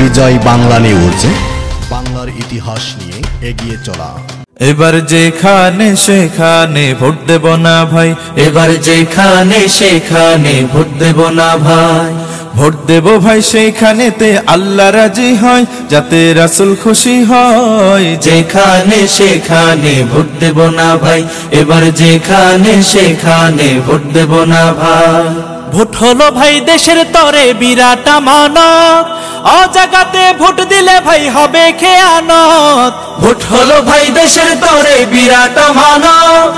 বিজয় Bangla news, বাংলার ইতিহাস নিয়ে এগিয়ে চলা। এবার যেখানে সেখানে ভোট দেব না ভাই, এবার যেখানে সেখানে ভোট দেব না ভাই। ভোট দেব ভাই সেইখানেতে আল্লাহ রাজি হয়, যাতে রাসূল খুশি হয়। যেখানে সেখানে ভোট দেব না ভাই, এবার যেখানে সেখানে ভোট দেব না ভাই। ভোট হলো ভাই দেশের তরে বিরাট আমানত, অজাগাতে ভোট দিলে ভাই হবে খেয়ানত। ভোট হলো ভাই দেশের তরে বিরাট আমানত,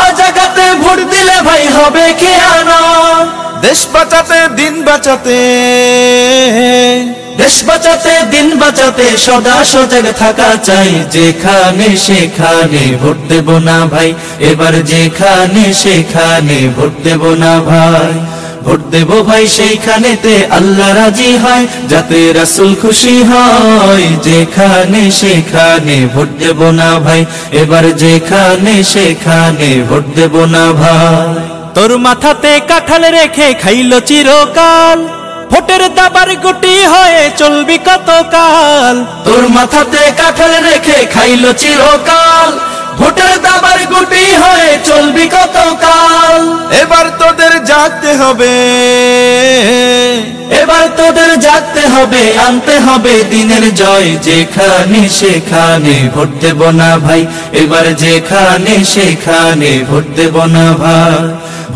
অজাগাতে ভোট দিলে ভাই হবে খেয়ানত। দেশ বাঁচাতে দিন বাঁচাতে, দেশ বাঁচাতে দিন বাঁচাতে সদা সজাগ থাকা চাই। যেখানে সেখানে ভোট দেব না ভাই, এবার যেখানে সেখানে ভোট দেব না ভাই। ভোট দেব ভাই সেইখানেতে আল্লাহ রাজি হয়, যাতে রাসূল খুশি হয়। যেখানে সেখানে ভোট দেব না ভাই, এবার যেখানে সেখানে ভোট দেব না ভাই। তোর মাথাতে কাঁঠাল রেখে খাইলো চিরকাল, ভোটের দাবার গুটি হয়ে চলবি কতকাল। তোর মাথাতে কাঁঠাল রেখে খাইলো চিরকাল, ভোটের দাবার গুটি হয়ে চলবি কতকাল। এবার তোদের জাগতে হবে, এবার তোদের জাগতে হবে, আনতে হবে দিনের জয়। যেখানে সেখানে ভোট দেব না ভাই, এবার যেখানে সেখানে ভোট দেব না ভাই।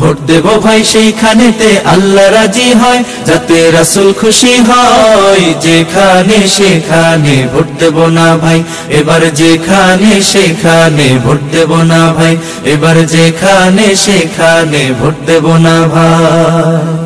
ভোট দেব ভাই সেইখানেতে আল্লাহ রাজি হয়, যাতে রাসূল খুশি হয়। যেখানে সেখানে ভোট দেব না ভাই, এবার যেখানে সেখানে ভোট দেব না ভাই। এবার যেখানে সেখানে ভোট দেব না ভাই।